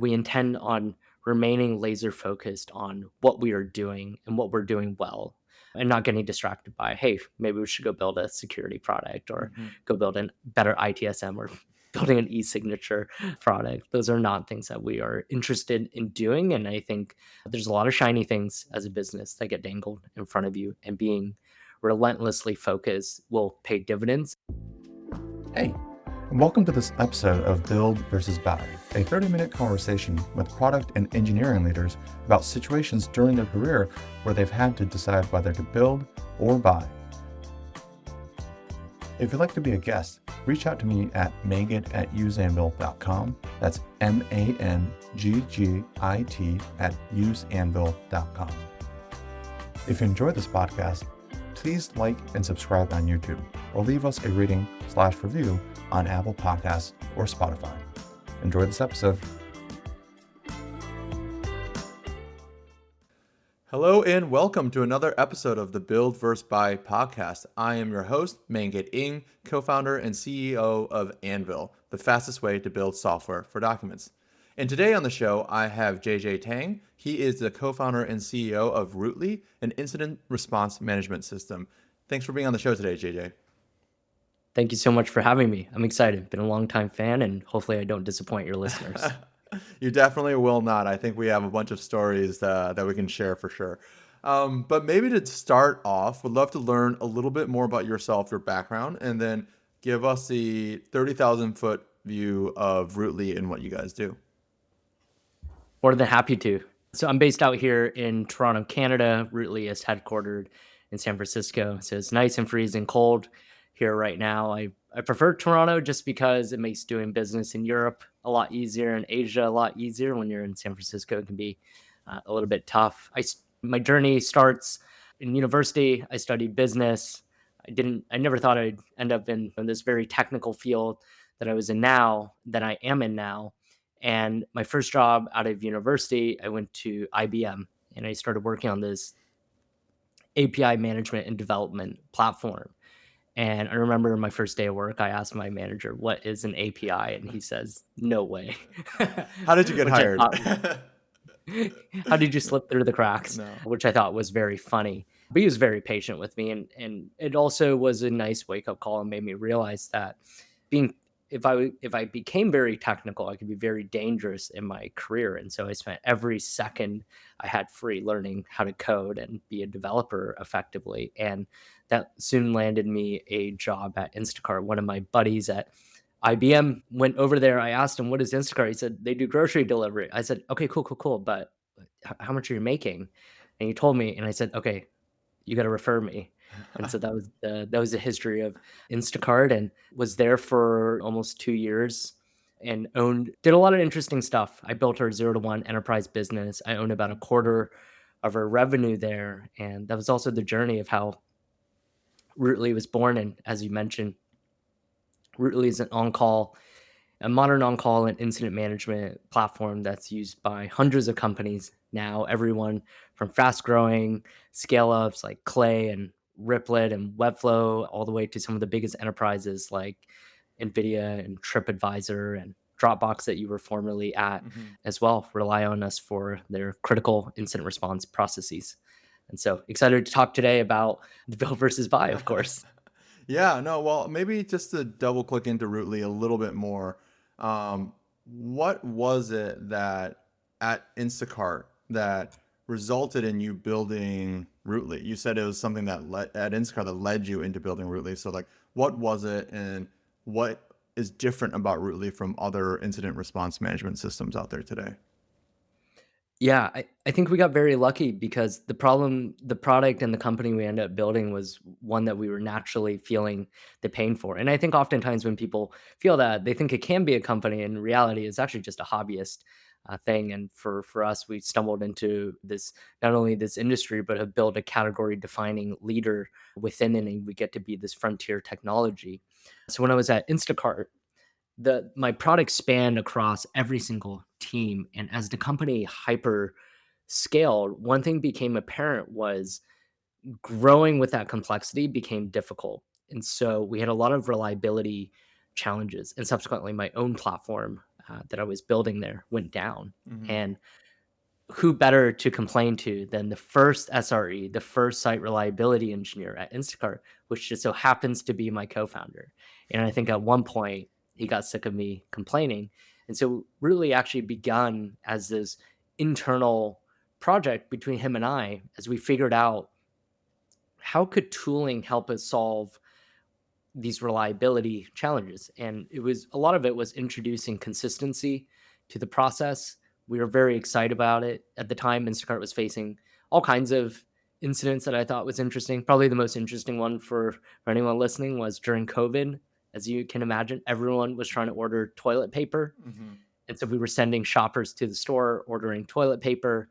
We intend on remaining laser focused on what we are doing and what we're doing well and not getting distracted by, hey, maybe we should go build a security product or Mhm. go build a better ITSM or building an e-signature product. Those are not things that we are interested in doing. And I think there's a lot of shiny things as a business that get dangled in front of you, and being relentlessly focused will pay dividends. Hey, and welcome to this episode of Build versus Buy, a 30-minute conversation with product and engineering leaders about situations during their career where they've had to decide whether to build or buy. If you'd like to be a guest, reach out to me at Mang-Git@useanvil.com. That's Manggit@useanvil.com. If you enjoy this podcast, please like and subscribe on YouTube or leave us a rating/review on Apple Podcasts or Spotify. Enjoy this episode. Hello and welcome to another episode of the Build vs. Buy podcast. I am your host, Mang-Git, co-founder and CEO of Anvil, the fastest way to build software for documents. And today on the show, I have JJ Tang. He is the co-founder and CEO of Rootly, an incident response management system. Thanks for being on the show today, JJ. Thank you so much for having me. I'm excited. Been a long time fan, and hopefully I don't disappoint your listeners. You definitely will not. I think we have a bunch of stories that we can share for sure. But maybe to start off, would love to learn a little bit more about yourself, your background, and then give us the 30,000 foot view of Rootly and what you guys do. More than happy to. So I'm based out here in Toronto, Canada. Rootly is headquartered in San Francisco. So it's nice and freezing cold here right now. I prefer Toronto just because it makes doing business in Europe a lot easier and Asia a lot easier. When you're in San Francisco, it can be a little bit tough. My journey starts in university. I studied business. I never thought I'd end up in this very technical field that I was in now, that I am in now. And my first job out of university, I went to IBM and I started working on this API management and development platform. And I remember my first day of work, I asked my manager, "What is an API?" And he says, "No way." How did you get Which I hired? thought, how did you slip through the cracks? No. Which I thought was very funny. But he was very patient with me. And it also was a nice wake up call and made me realize that being if I became very technical, I could be very dangerous in my career. And so I spent every second I had free learning how to code and be a developer effectively. And that soon landed me a job at Instacart. One of my buddies at IBM went over there. I asked him, "What is Instacart?" He said, "They do grocery delivery." I said, "Okay, cool. But how much are you making?" And he told me, and I said, "Okay, you got to refer me." And so that was the history of Instacart, and was there for almost 2 years and did a lot of interesting stuff. I built our 0 to 1 enterprise business. I owned about a quarter of our revenue there. And that was also the journey of how Rootly was born. And as you mentioned, Rootly is a modern on-call and incident management platform that's used by hundreds of companies now, everyone from fast-growing scale-ups like Clay and Riplet and Webflow, all the way to some of the biggest enterprises like NVIDIA and TripAdvisor and Dropbox that you were formerly at Mhm. as well, rely on us for their critical incident response processes. And so excited to talk today about the build versus buy, of course. Yeah, no, well, maybe just to double click into Rootly a little bit more. What was it that at Instacart that resulted in you building Rootly? You said it was something that led at Instacart that led you into building Rootly. So like what was it and what is different about Rootly from other incident response management systems out there today? Yeah, I think we got very lucky because the product and the company we ended up building was one that we were naturally feeling the pain for. And I think oftentimes when people feel that, they think it can be a company. In reality, it's actually just a hobbyist thing. And for us, we stumbled into this, not only this industry, but have built a category defining leader within it. And we get to be this frontier technology. So when I was at Instacart, my product spanned across every single team, and as the company hyper scaled, one thing became apparent was growing with that complexity became difficult. And so we had a lot of reliability challenges, and subsequently my own platform that I was building there went down. Mhm. And who better to complain to than the first SRE, the first site reliability engineer at Instacart, which just so happens to be my co-founder. And I think at one point he got sick of me complaining. And so really actually begun as this internal project between him and I as we figured out how could tooling help us solve these reliability challenges. And it was a lot of it was introducing consistency to the process. We were very excited about it. At the time, Instacart was facing all kinds of incidents that I thought was interesting. Probably the most interesting one for anyone listening was during COVID. As you can imagine, everyone was trying to order toilet paper. Mhm. And so we were sending shoppers to the store ordering toilet paper.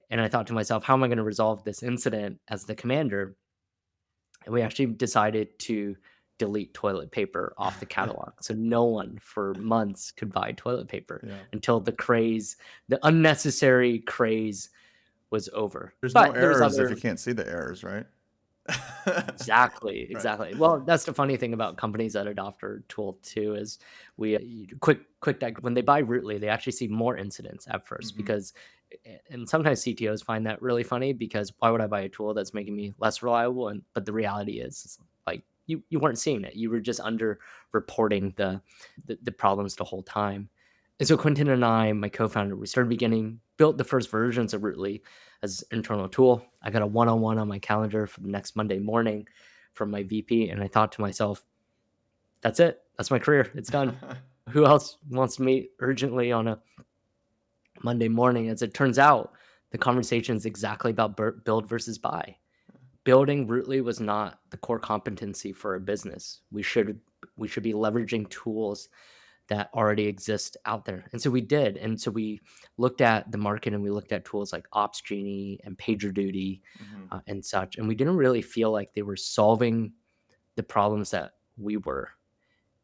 And I thought to myself, how am I going to resolve this incident as the commander? And we actually decided to delete toilet paper off the catalog. So no one for months could buy toilet paper Yeah. until the unnecessary craze was over. There's no But there was errors if you other can't see the errors, right? Exactly, Right. exactly. Well, that's the funny thing about companies that adopt our tool too is quick deck when they buy Rootly, they actually see more incidents at first Mhm. because and sometimes CTOs find that really funny because why would I buy a tool that's making me less reliable? And but the reality is like you weren't seeing it. You were just under reporting the problems the whole time. And so Quentin and I, my co-founder, we started built the first versions of Rootly as internal tool. I got a one-on-one on my calendar for the next Monday morning from my VP, and I thought to myself, "That's it. That's my career. It's done. Who else wants to meet urgently on a Monday morning?" As it turns out, the conversation is exactly about build versus buy. Building Rootly was not the core competency for a business. We should be leveraging tools that already exist out there. And so we did. And so we looked at the market and we looked at tools like OpsGenie and PagerDuty Mhm. and such. And we didn't really feel like they were solving the problems that we were.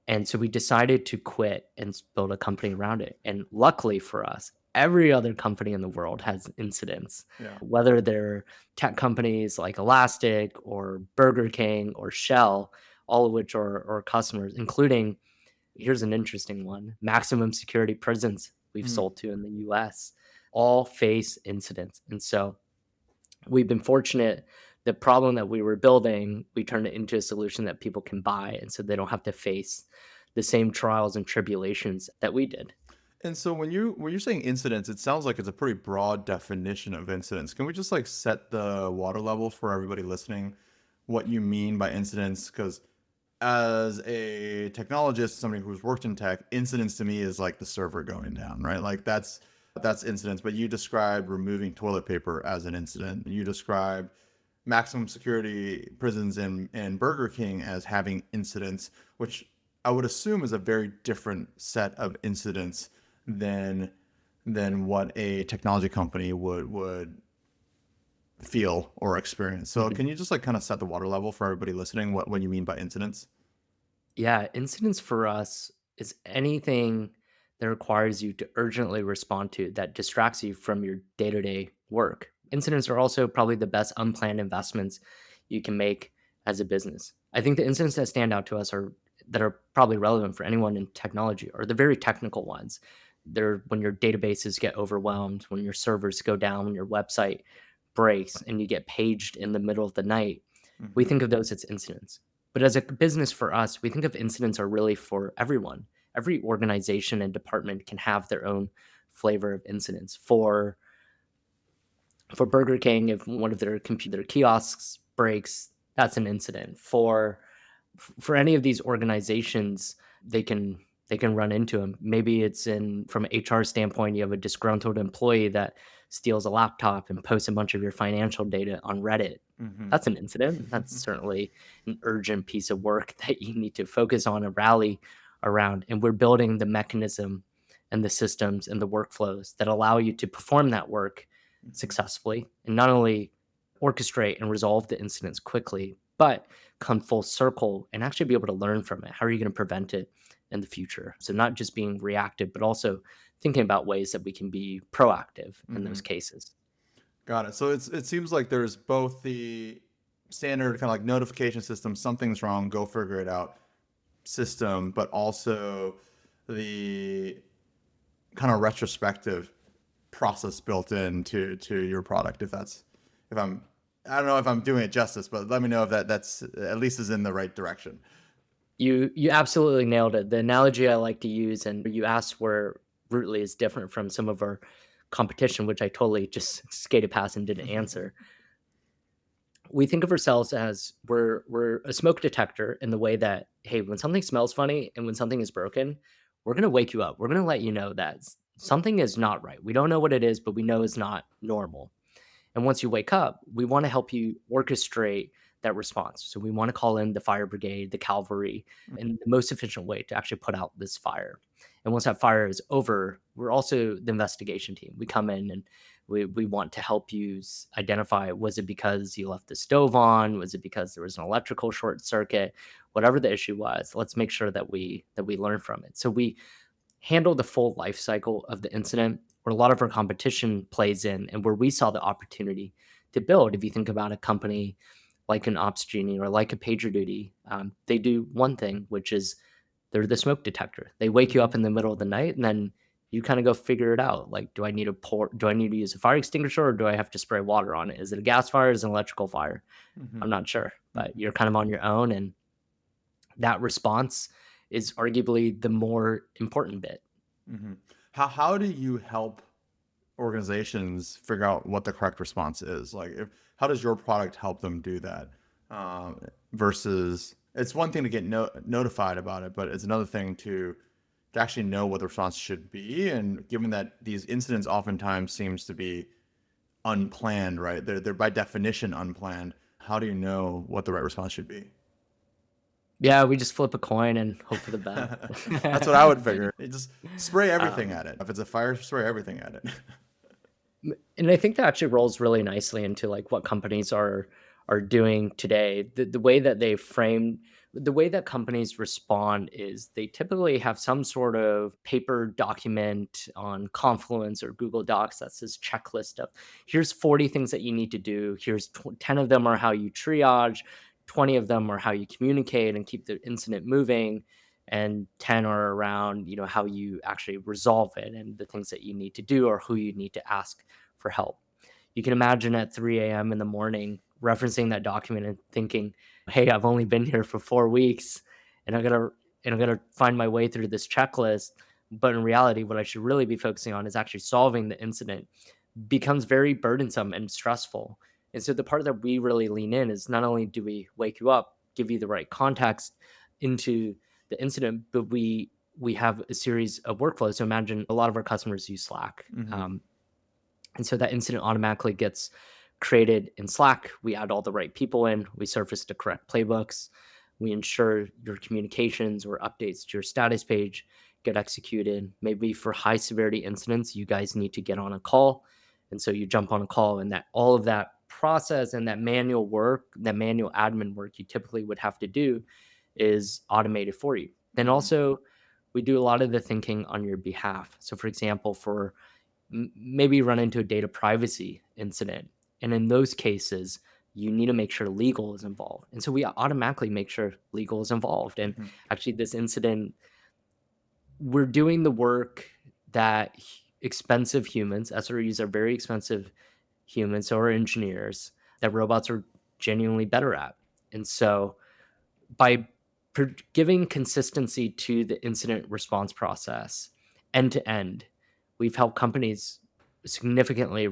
And so we decided to quit and build a company around it. And luckily for us, every other company in the world has incidents, Yeah. whether they're tech companies like Elastic or Burger King or Shell, all of which are customers, including here's an interesting one, maximum security prisons we've Mm. sold to in the US all face incidents. And so we've been fortunate. The problem that we were building, we turned it into a solution that people can buy. And so they don't have to face the same trials and tribulations that we did. And so when you're saying incidents, it sounds like it's a pretty broad definition of incidents. Can we just like set the water level for everybody listening? What you mean by incidents? Because as a technologist, somebody who's worked in tech, incidents to me is like the server going down, right? Like that's incidents. But you described removing toilet paper as an incident. You described maximum security prisons in Burger King as having incidents, which I would assume is a very different set of incidents than what a technology company would feel or experience. So Mhm. can you just like kind of set the water level for everybody listening what you mean by incidents? Yeah, incidents for us is anything that requires you to urgently respond to that distracts you from your day to day work. Incidents are also probably the best unplanned investments you can make as a business. I think the incidents that stand out to us are that are probably relevant for anyone in technology are the very technical ones. They're when your databases get overwhelmed, when your servers go down, when your website breaks and you get paged in the middle of the night. We Hmm. think of those as incidents. But as a business for us, we think of incidents are really for everyone. Every organization and department can have their own flavor of incidents. For Burger King, if one of their computer kiosks breaks, that's an incident. For any of these organizations, they can they can run into them. Maybe it's in from an HR standpoint, you have a disgruntled employee that steals a laptop and posts a bunch of your financial data on Reddit. Hmm. That's an incident. That's certainly an urgent piece of work that you need to focus on and rally around. And we're building the mechanism and the systems and the workflows that allow you to perform that work successfully and not only orchestrate and resolve the incidents quickly, but come full circle and actually be able to learn from it. How are you going to prevent it in the future? So, not just being reactive, but also thinking about ways that we can be proactive in those Hmm. cases. Got it. So it seems like there's both the standard kind of like notification system, something's wrong, go figure it out system, but also the kind of retrospective process built into your product. If I'm I don't know if I'm doing it justice, but let me know if that's at least is in the right direction. You absolutely nailed it. The analogy I like to use, and you asked where Rootly is different from some of our competition, which I totally just skated past and didn't answer. We think of ourselves as we're a smoke detector in the way that, hey, when something smells funny and when something is broken, we're gonna wake you up. We're gonna let you know that something is not right. We don't know what it is, but we know it's not normal. And once you wake up, we want to help you orchestrate that response. So we want to call in the fire brigade, the cavalry, in the most efficient way to actually put out this fire. And once that fire is over, we're also the investigation team. We come in and we want to help you identify, was it because you left the stove on? Was it because there was an electrical short circuit? Whatever the issue was, let's make sure that we learn from it. So we handle the full life cycle of the incident, where a lot of our competition plays in, and where we saw the opportunity to build. If you think about a company like an Ops Genie or like a PagerDuty, they do one thing, which is they're the smoke detector. They wake you Mhm, up in the middle of the night, and then you kind of go figure it out. Like, do I need to pour? Do I need to use a fire extinguisher, or do I have to spray water on it? Is it a gas fire? Is it an electrical fire? mhm, I'm not sure, but mhm, you're kind of on your own, and that response is arguably the more important bit. mhm. How do you help organizations figure out what the correct response is? Like, if how does your product help them do that? Versus, it's one thing to get notified about it, but it's another thing to actually know what the response should be. And given that these incidents oftentimes seems to be unplanned, right? They're by definition unplanned. How do you know what the right response should be? Yeah, we just flip a coin and hope for the That's what I best. would figure. You just spray everything Um, at it. If it's a fire, spray everything at it. and I think that actually rolls really nicely into like what companies are doing today. The way that they frame the way that companies respond is they typically have some sort of paper document on Confluence or Google Docs that says checklist of, here's 40 things that you need to do. Here's 10 of them are how you triage, 20 of them are how you communicate and keep the incident moving, and 10 are around, how you actually resolve it and the things that you need to do or who you need to ask for help. You can imagine at 3 a.m. in the morning referencing that document and thinking, "Hey, I've only been here for 4 weeks, and I'm gonna find my way through this checklist." But in reality, what I should really be focusing on is actually solving the incident. Becomes very burdensome and stressful. And so the part that we really lean in is not only do we wake you up, give you the right context into the incident, but we have a series of workflows. So imagine a lot of our customers use Slack. Hmm. And so that incident automatically gets created in Slack. We add all the right people in, we surface the correct playbooks, we ensure your communications or updates to your status page get executed. Maybe for high severity incidents, you guys need to get on a call. And so you jump on a call, and that all of that process and that manual work, that manual admin work you typically would have to do is automated for you. Then Hmm. also, we do a lot of the thinking on your behalf. So, for example, for maybe run into a data privacy incident. And in those cases, you need to make sure legal is involved. And so we automatically make sure legal is involved. And Hmm. actually, this incident, we're doing the work that expensive humans, SREs are very expensive humans, so are engineers, that robots are genuinely better at. And so by giving consistency to the incident response process end to end, we've helped companies significantly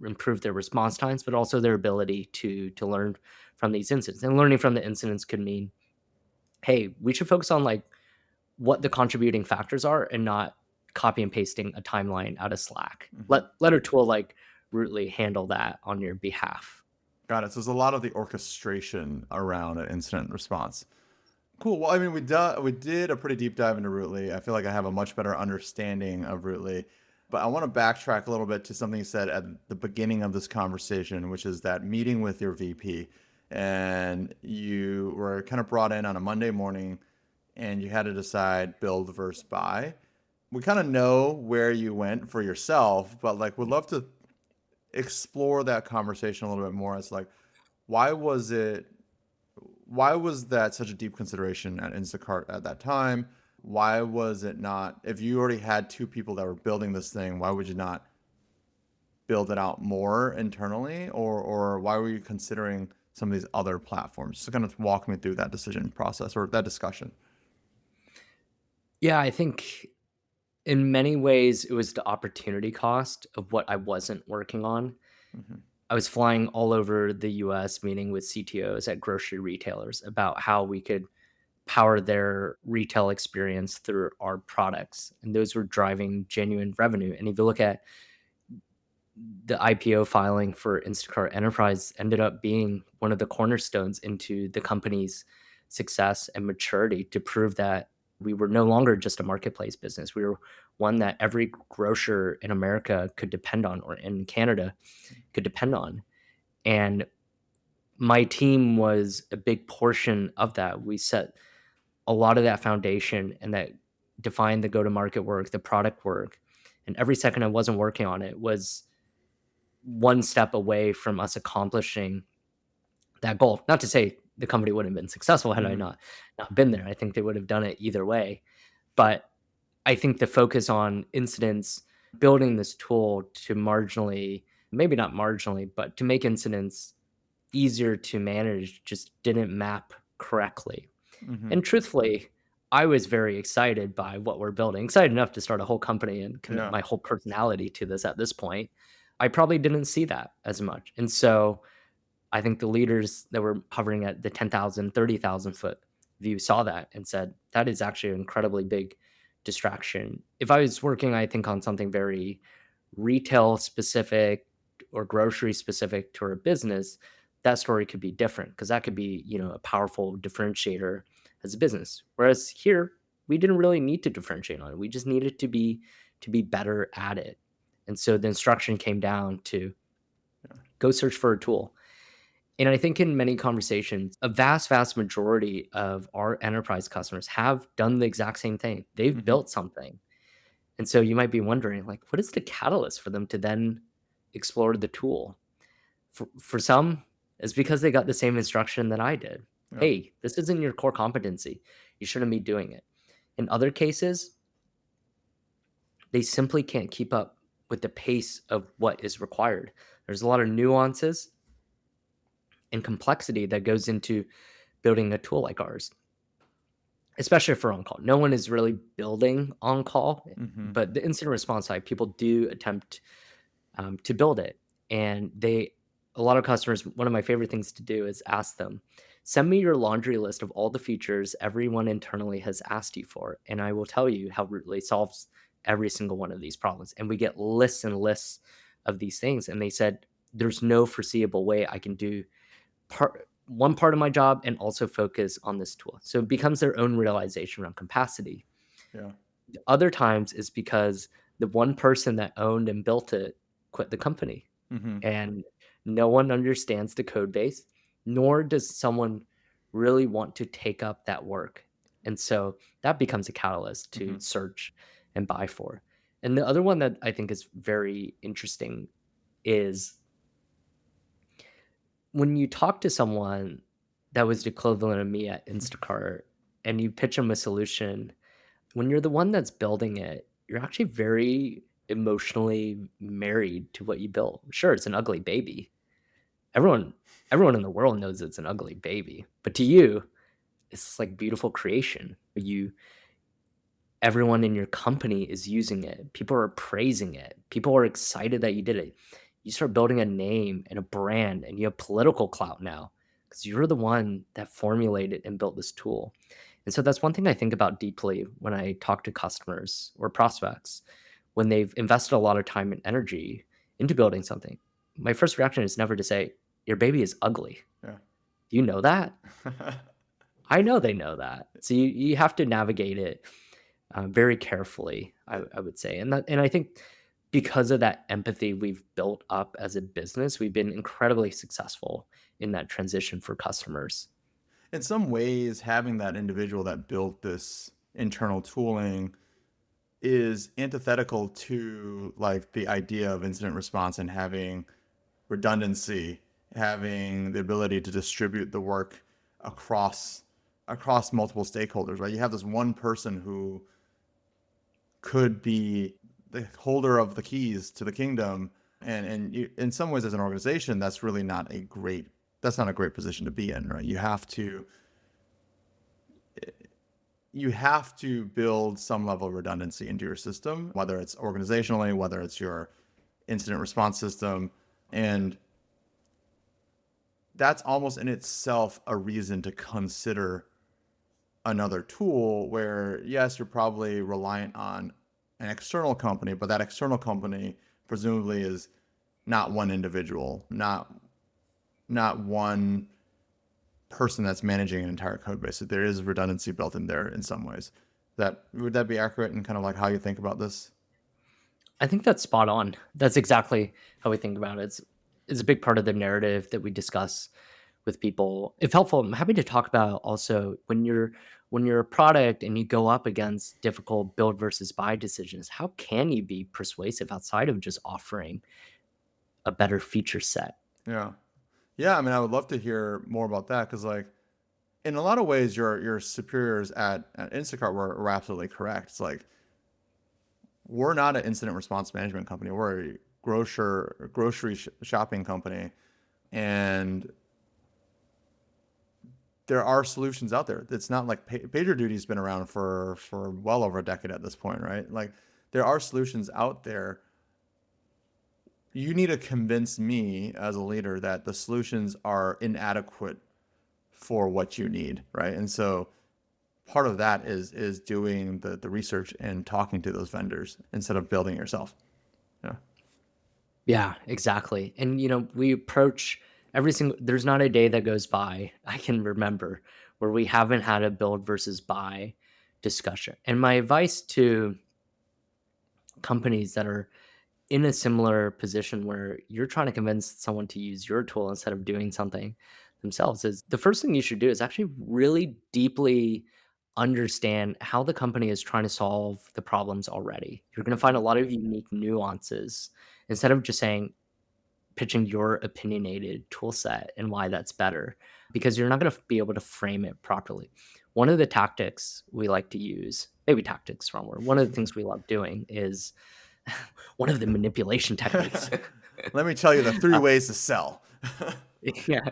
improve their response times, but also their ability to learn from these incidents. And learning from the incidents could mean, hey, we should focus on like what the contributing factors are and not copy and pasting a timeline out of Slack. Let Hmm. let a tool like Rootly handle that on your behalf. Got it. So there's a lot of the orchestration around an incident response. Cool. Well, I mean, we did a pretty deep dive into Rootly. I feel like I have a much better understanding of Rootly, but I want to backtrack a little bit to something you said at the beginning of this conversation, which is that meeting with your VP, and you were kind of brought in on a Monday morning, and you had to decide build versus buy. We kind of know where you went for yourself, but like, would love to explore that conversation a little bit more. It's like, why was it why was that such a deep consideration at Instacart at that time? why was it not, if you already had two people that were building this thing, why would you not build it out more internally, or why were you considering some of these other platforms? So kind of walk me through that decision process or that discussion. Yeah, I think in many ways it was the opportunity cost of what I wasn't working on. Hmm. I was flying all over the US meeting with CTOs at grocery retailers about how we could power their retail experience through our products. And those were driving genuine revenue. And if you look at the IPO filing for Instacart Enterprise ended up being one of the cornerstones into the company's success and maturity to prove that we were no longer just a marketplace business. We were one that every grocer in America could depend on, or in Canada could depend on. And my team was a big portion of that. We set a lot of that foundation and that defined the go to market work, the product work. And every second I wasn't working on it was one step away from us accomplishing that goal. Not to say the company wouldn't have been successful had I Hmm. not been there. I think they would have done it either way. But I think the focus on incidents, building this tool to marginally, maybe not marginally, but to make incidents easier to manage just didn't map correctly. Hmm. And truthfully, I was very excited by what we're building, excited enough to start a whole company and commit Yeah. my whole personality to this at this point. I probably didn't see that as much. And so I think the leaders that were hovering at the 10,000, 30,000 foot view saw that and said, that is actually an incredibly big distraction. If I was working, I think, on something very retail specific or grocery specific to our business, that story could be different because that could be, a powerful differentiator as a business. Whereas here, we didn't really need to differentiate on it. We just needed to be better at it. And so the instruction came down to Yeah. go search for a tool. And I think in many conversations, a vast, vast majority of our enterprise customers have done the exact same thing. They've Hmm. built something. And so you might be wondering, like, what is the catalyst for them to then explore the tool? For some, it's because they got the same instruction that I did. Yeah. Hey, this isn't your core competency. You shouldn't be doing it. In other cases, they simply can't keep up with the pace of what is required. There's a lot of nuances and complexity that goes into building a tool like ours, especially for on call. No one is really building on call, Hmm. but the incident response side, people do attempt to build it. And a lot of customers, one of my favorite things to do is ask them, send me your laundry list of all the features everyone internally has asked you for, and I will tell you how Rootly solves every single one of these problems. And we get lists and lists of these things. And they said, there's no foreseeable way I can do one part of my job and also focus on this tool. So it becomes their own realization around capacity. Yeah. Other times is because the one person that owned and built it quit the company, Hmm. and no one understands the code base, nor does someone really want to take up that work. And so that becomes a catalyst to Hmm. search and buy for. And the other one that I think is very interesting is when you talk to someone that was the equivalent of me at Instacart and you pitch them a solution, when you're the one that's building it, you're actually very emotionally married to what you built. Sure, it's an ugly baby. Everyone everyone in the world knows it's an ugly baby. But to you, it's like beautiful creation. Everyone in your company is using it. People are praising it. People are excited that you did it. You start building a name and a brand, and you have political clout now because you're the one that formulated and built this tool. And so that's one thing I think about deeply when I talk to customers or prospects when they've invested a lot of time and energy into building something. My first reaction is never to say, your baby is ugly. Yeah. Do you know that? I know they know that. So you have to navigate it very carefully, I would say. And I think because of that empathy we've built up as a business, we've been incredibly successful in that transition for customers. In some ways, having that individual that built this internal tooling is antithetical to like the idea of incident response and having redundancy, having the ability to distribute the work across across multiple stakeholders, right? You have this one person who could be the holder of the keys to the kingdom, and you, in some ways, as an organization, that's not a great position to be in, right? You have to build some level of redundancy into your system, whether it's organizationally, whether it's your incident response system. And that's almost in itself a reason to consider another tool where, yes, you're probably reliant on an external company, but that external company presumably is not one individual, not one person that's managing an entire code base. So there is redundancy built in there in some ways. That would that be accurate in kind of like how you think about this? I think that's spot on. That's exactly how we think about it. It's a big part of the narrative that we discuss with people. If helpful, I'm happy to talk about also when you're a product and you go up against difficult build versus buy decisions, how can you be persuasive outside of just offering a better feature set? Yeah. Yeah, I mean, I would love to hear more about that because, like, in a lot of ways, your superiors at Instacart were absolutely correct. It's like we're not an incident response management company. We're a grocery shopping company, and there are solutions out there. It's not like PagerDuty's been around for well over a decade at this point, right? Like there are solutions out there. You need to convince me as a leader that the solutions are inadequate for what you need, right? And so part of that is doing the research and talking to those vendors instead of building yourself. Yeah. Yeah, exactly. And we approach every single there's not a day that goes by I can remember where we haven't had a build versus buy discussion. And my advice to companies that are in a similar position where you're trying to convince someone to use your tool instead of doing something themselves is the first thing you should do is actually really deeply understand how the company is trying to solve the problems already. You're going to find a lot of unique nuances instead of just saying pitching your opinionated tool set and why that's better because you're not going to be able to frame it properly. One of the tactics we like to use, maybe tactics wrong word. One of the things we love doing is one of the manipulation techniques. Let me tell you the three uh, ways to sell. yeah,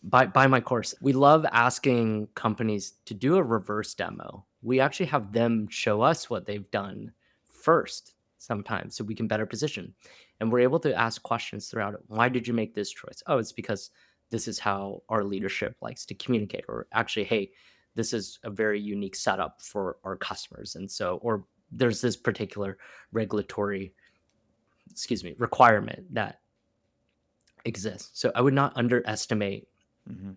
buy my course. We love asking companies to do a reverse demo. We actually have them show us what they've done first sometimes so we can better position. And we're able to ask questions throughout it. Why did you make this choice? Oh, it's because this is how our leadership likes to communicate. Or actually, hey, this is a very unique setup for our customers. And so, or there's this particular regulatory, requirement that exists. So I would not underestimate Hmm.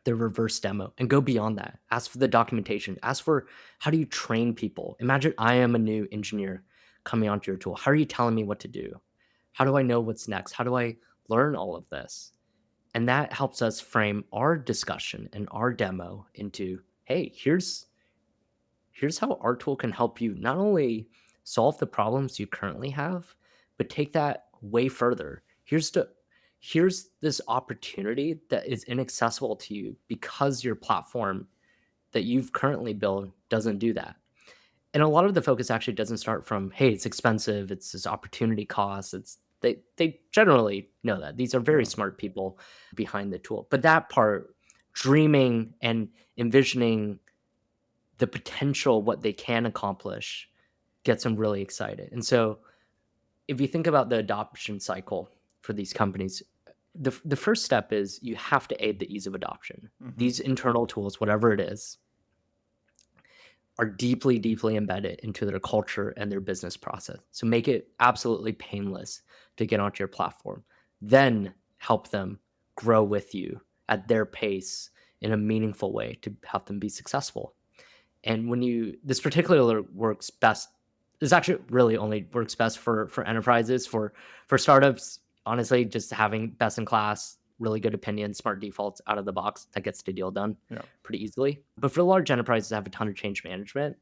the reverse demo and go beyond that. Ask for the documentation. Ask for how do you train people? Imagine I am a new engineer coming onto your tool. How are you telling me what to do? How do I know what's next? How do I learn all of this? And that helps us frame our discussion and our demo into, hey, here's how our tool can help you not only solve the problems you currently have, but take that way further. Here's this opportunity that is inaccessible to you because your platform that you've currently built doesn't do that. And a lot of the focus actually doesn't start from, hey, it's expensive, it's this opportunity cost. They generally know that. These are very Yeah. smart people behind the tool. But that part, dreaming and envisioning the potential, what they can accomplish, gets them really excited. And so if you think about the adoption cycle for these companies, the first step is you have to aid the ease of adoption. Hmm. These internal tools, whatever it is, are deeply, deeply embedded into their culture and their business process. So make it absolutely painless to get onto your platform. Then help them grow with you at their pace in a meaningful way to help them be successful. And this particular works best, this actually really only works best for enterprises. For startups, honestly, just having best in class, really good opinion, smart defaults out of the box, that gets the deal done Yeah. pretty easily. But for large enterprises that have a ton of change management,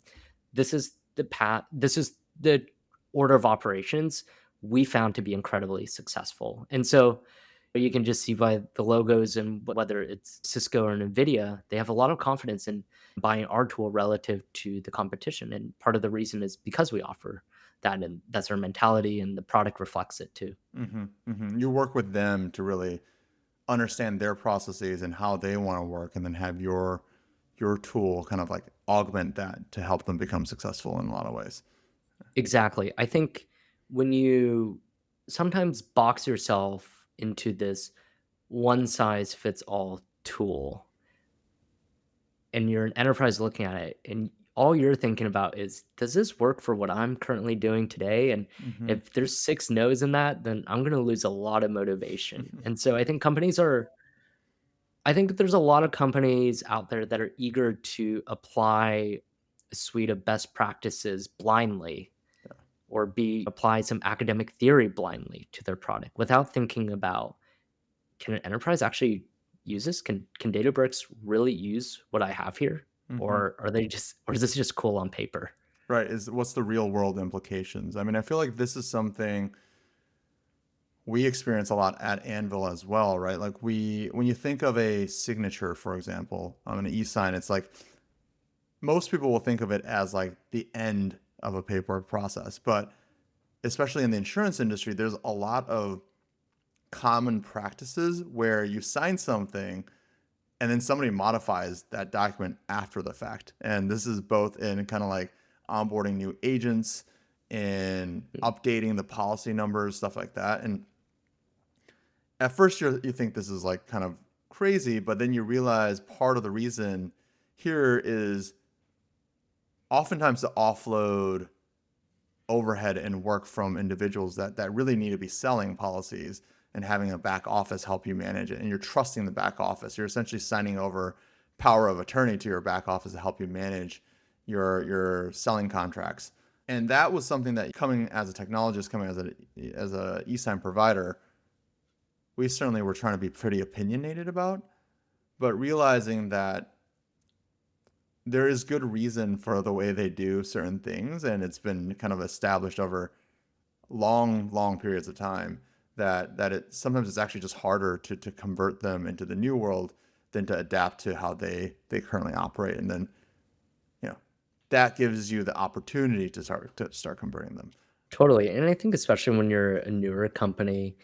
this is the path, this is the order of operations we found to be incredibly successful. And so You can just see by the logos and whether it's Cisco or NVIDIA, they have a lot of confidence in buying our tool relative to the competition. And part of the reason is because we offer that, and that's our mentality, and the product reflects it too. You work with them to really understand their processes and how they want to work, and then have your tool kind of like augment that to help them become successful in a lot of ways. Exactly. I think when you sometimes box yourself into this one size fits all tool, and you're an enterprise looking at it, and all you're thinking about is, does this work for what I'm currently doing today? And Hmm. if there's six no's in that, then I'm going to lose a lot of motivation. And so I think there's a lot of companies out there that are eager to apply a suite of best practices blindly, or be apply some academic theory blindly to their product without thinking about, can an enterprise actually use this? Can Databricks really use what I have here? Hmm. Or are they just, or is this just cool on paper? Right. Is what's the real world implications? I mean, I feel like this is something we experience a lot at Anvil as well, right? Like when you think of a signature, for example, on an e-sign, it's like most people will think of it as like the end of a paperwork process. But especially in the insurance industry, there's a lot of common practices where you sign something and then somebody modifies that document after the fact. And this is both in kind of like onboarding new agents and Mm. updating the policy numbers, stuff like that. And at first you think this is like kind of crazy, but then you realize part of the reason here is oftentimes to offload overhead and work from individuals that really need to be selling policies, and having a back office help you manage it. And you're trusting the back office. You're essentially signing over power of attorney to your back office to help you manage your selling contracts. And that was something that, coming as a technologist, coming as a e-sign provider, we certainly were trying to be pretty opinionated about, but realizing that there is good reason for the way they do certain things, and it's been kind of established over long periods of time that it sometimes it's actually just harder to convert them into the new world than to adapt to how they currently operate. And then, you know, that gives you the opportunity to start converting them. Totally. And I think especially when you're a newer company,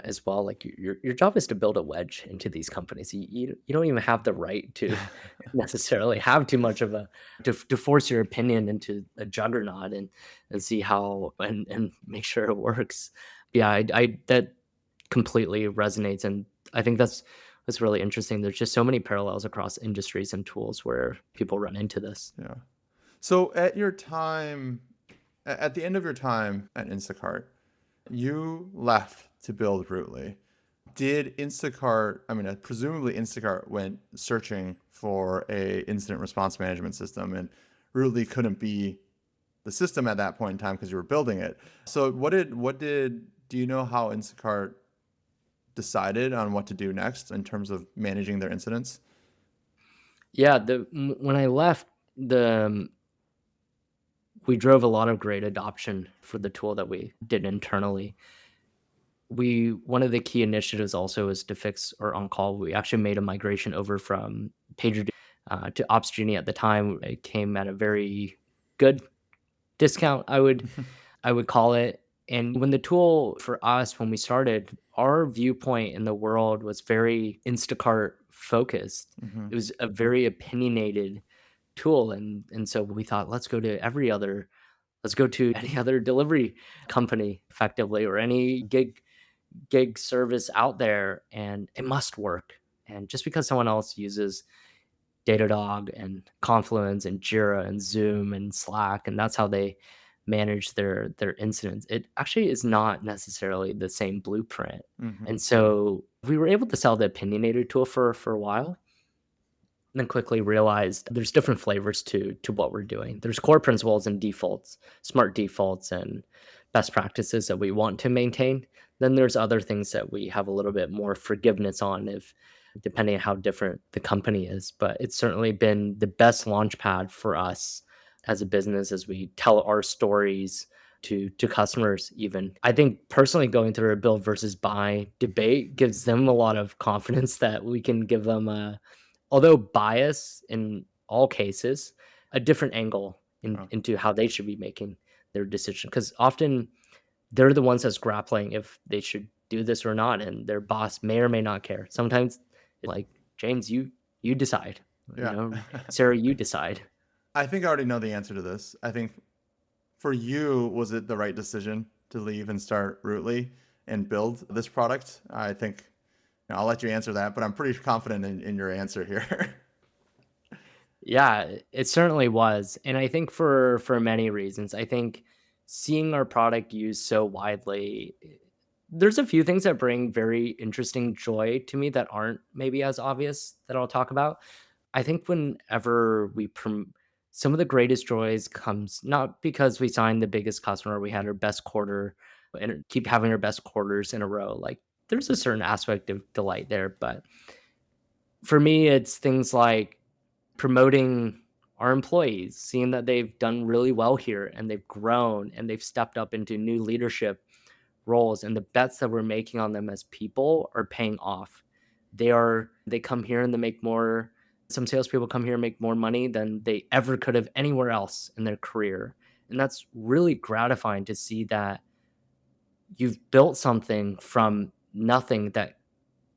as well, like your job is to build a wedge into these companies. You don't even have the right to necessarily have too much of a, to force your opinion into a juggernaut, and see how, and make sure it works. Yeah, I that completely resonates, and I think that's really interesting. There's just so many parallels across industries and tools where people run into this. Yeah. So at the end of your time at Instacart, you left to build Rootly. Did Instacart, I mean, presumably Instacart went searching for a incident response management system, and Rootly couldn't be the system at that point in time because you were building it. So do you know how Instacart decided on what to do next in terms of managing their incidents? Yeah, when I left, the we drove a lot of great adoption for the tool that we did internally. We One of the key initiatives also is to fix our on call. We actually made a migration over from PagerDuty to OpsGenie. At the time, it came at a very good discount, I would call it. And when the tool for us, when we started, our viewpoint in the world was very Instacart focused. Hmm. It was a very opinionated tool, and so we thought, let's go to any other delivery company effectively, or any gig service out there, and it must work. And just because someone else uses Datadog and Confluence and Jira and Zoom and Slack, and that's how they manage their incidents, it actually is not necessarily the same blueprint. Hmm. And so we were able to sell the opinionated tool for a while, then quickly realized there's different flavors to what we're doing. There's core principles and defaults, smart defaults and best practices that we want to maintain. Then there's other things that we have a little bit more forgiveness on, if depending on how different the company is. But it's certainly been the best launch pad for us as a business as we tell our stories to customers even. I think personally going through a build versus buy debate gives them a lot of confidence that we can give them a, although bias in all cases, a different angle Oh, into how they should be making their decision. Because often they're the ones that's grappling if they should do this or not, and their boss may or may not care. Sometimes, like, James, you decide. yeah. Sarah, you decide. I think I already know the answer to this. I think for you, was it the right decision to leave and start Rootly and build this product? I think I'll let you answer that, but I'm pretty confident in your answer here. Yeah, it certainly was, and I think for many reasons. I think seeing our product used so widely, there's a few things that bring very interesting joy to me that aren't maybe as obvious that I'll talk about. I think whenever some of the greatest joys comes not because we signed the biggest customer, we had our best quarter, and keep having our best quarters in a row. Like, there's a certain aspect of delight there, but for me, it's things like promoting our employees, seeing that they've done really well here and they've grown and they've stepped up into new leadership roles, and the bets that we're making on them as people are paying off. They come here and they make more. Some salespeople come here and make more money than they ever could have anywhere else in their career. And that's really gratifying to see that you've built something from nothing that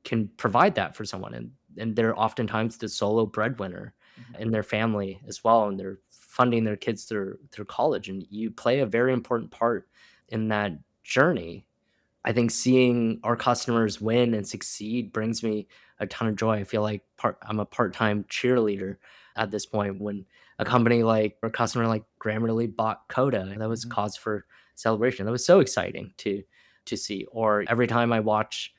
can provide that for someone, and they're oftentimes the solo breadwinner Mhm. in their family as well, and they're funding their kids through college, and you play a very important part in that journey. I think seeing our customers win and succeed brings me a ton of joy. I feel like I'm a part-time cheerleader at this point. When a company like or a customer like Grammarly bought Coda, that was Mhm. cause for celebration. That was so exciting to see. Or every time I watch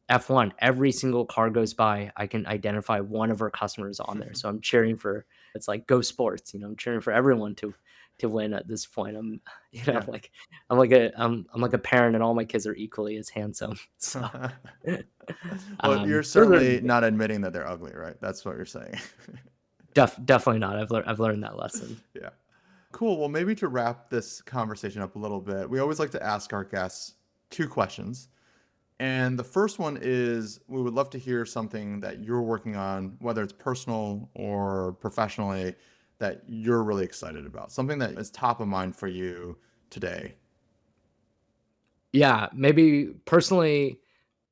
F1, every single car goes by, I can identify one of our customers on there. So I'm cheering for, it's like go sports, I'm cheering for everyone to win at this point. I'm Yeah. like I'm like a parent, and all my kids are equally as handsome. So Well, you're those are certainly not admitting that they're ugly, right? That's what you're saying. definitely not. I've learned that lesson. Yeah. Cool. Well, maybe to wrap this conversation up a little bit, we always like to ask our guests two questions. And the first one is we would love to hear something that you're working on, whether it's personal or professionally, that you're really excited about, something that is top of mind for you today. Yeah, maybe personally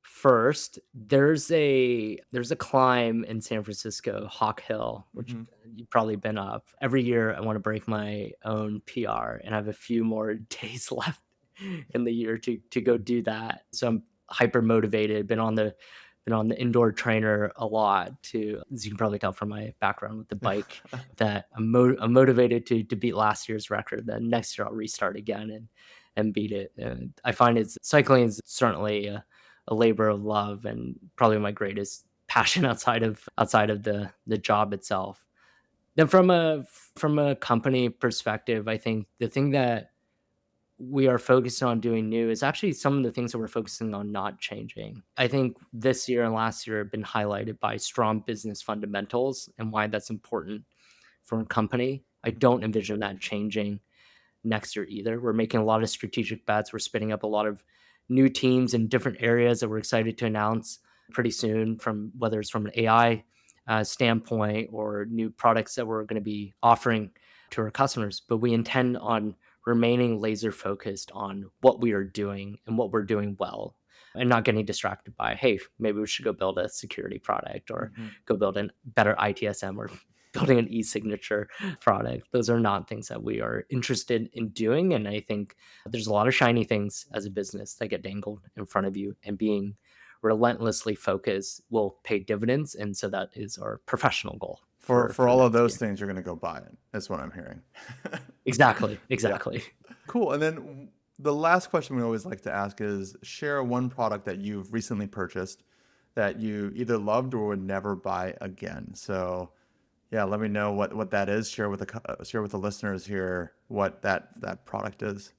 first, there's a climb in San Francisco, Hawk Hill, which Hmm. you've probably been up. Every year I want to break my own PR, and I have a few more days left in the year to go do that. So I'm hyper motivated. Been on the indoor trainer a lot to, as you can probably tell from my background with the bike, that I'm motivated to beat last year's record. Then next year I'll restart again and beat it. And I find cycling is certainly a labor of love and probably my greatest passion outside of the job itself. Then from a company perspective, I think the thing that we are focused on doing new is actually some of the things that we're focusing on not changing. I think this year and last year have been highlighted by strong business fundamentals and why that's important for a company. I don't envision that changing next year either. We're making a lot of strategic bets. We're spinning up a lot of new teams in different areas that we're excited to announce pretty soon, from whether it's from an AI standpoint or new products that we're going to be offering to our customers. But we intend on remaining laser focused on what we are doing and what we're doing well, and not getting distracted by, hey, maybe we should go build a security product or Hmm. go build a better ITSM or building an e-signature product. Those are not things that we are interested in doing. And I think there's a lot of shiny things as a business that get dangled in front of you, and being relentlessly focused will pay dividends. And so that is our professional goal For for all of next those year. things, you're going to go buy it. That's what I'm hearing. Exactly. Yeah. Exactly. Cool. And then the last question we always like to ask is share one product that you've recently purchased that you either loved or would never buy again. So yeah, let me know what that is. Share with the listeners here what that product is.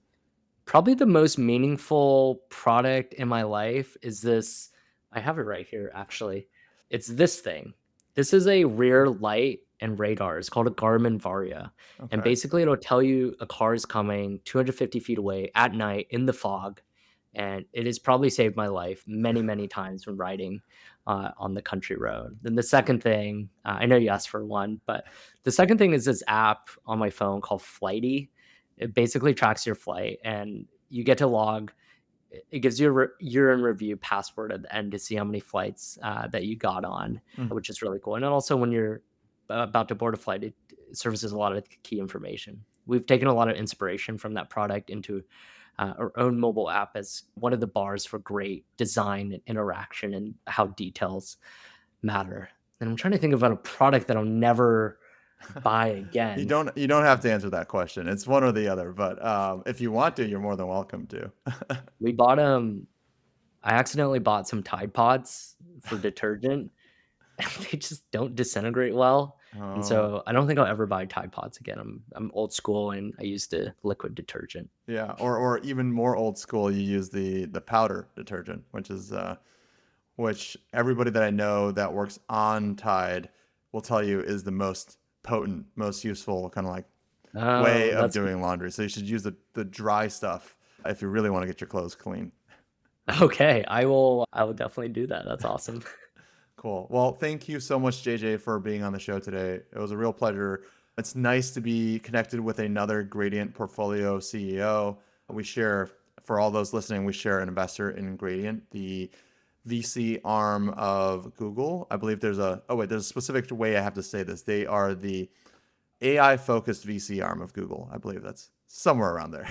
Probably the most meaningful product in my life is this. I have it right here, actually. It's this thing. This is a rear light and radar. It's called a Garmin Varia. And Okay. basically, it'll tell you a car is coming 250 feet away at night in the fog. And it has probably saved my life many, many times when riding on the country road. Then the second thing, I know you asked for one, but the second thing is this app on my phone called Flighty. It basically tracks your flight, and you get to log. It gives you a year in review password at the end to see how many flights that you got on, Mm. which is really cool. And then also when you're about to board a flight, it services a lot of key information. We've taken a lot of inspiration from that product into our own mobile app as one of the bars for great design and interaction and how details matter. And I'm trying to think about a product that I'll never buy You again. don't have to answer that question. It's one or the other, but if you want to, you're more than welcome to. We bought I accidentally bought some Tide Pods for detergent, and they just don't disintegrate well. And Oh, so I don't think I'll ever buy Tide Pods again. I'm old school and I use the liquid detergent. yeah. Or even more old school, you use the powder detergent, which is which everybody that I know that works on Tide will tell you is the most potent, most useful kind of like way Oh, of that's doing laundry. So you should use the dry stuff if you really want to get your clothes clean. okay. I will definitely do that. That's awesome. Cool. Well, thank you so much, JJ, for being on the show today. It was a real pleasure. It's nice to be connected with another Gradient portfolio CEO. We share, for all those listening, we share an investor in Gradient, the VC arm of Google. I believe there's there's a specific way I have to say this. They are the AI focused VC arm of Google. I believe that's somewhere around there.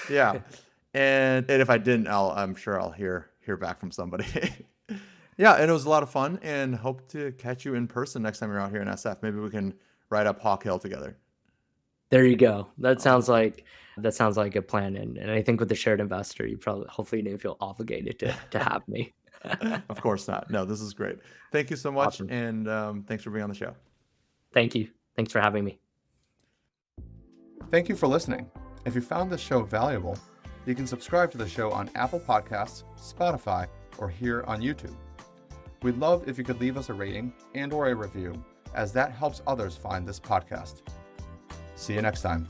Yeah. And if I didn't, I'm sure I'll hear back from somebody. Yeah, and it was a lot of fun, and hope to catch you in person next time you're out here in SF. Maybe we can ride up Hawk Hill together. There you go. Awesome. That sounds like a plan. And I think with the shared investor, you probably hopefully you didn't feel obligated to have me. Of course not. No, this is great. Thank you so much, Awesome. and thanks for being on the show. Thank you. Thanks for having me. Thank you for listening. If you found this show valuable, you can subscribe to the show on Apple Podcasts, Spotify, or here on YouTube. We'd love if you could leave us a rating and/or a review, as that helps others find this podcast. See you next time.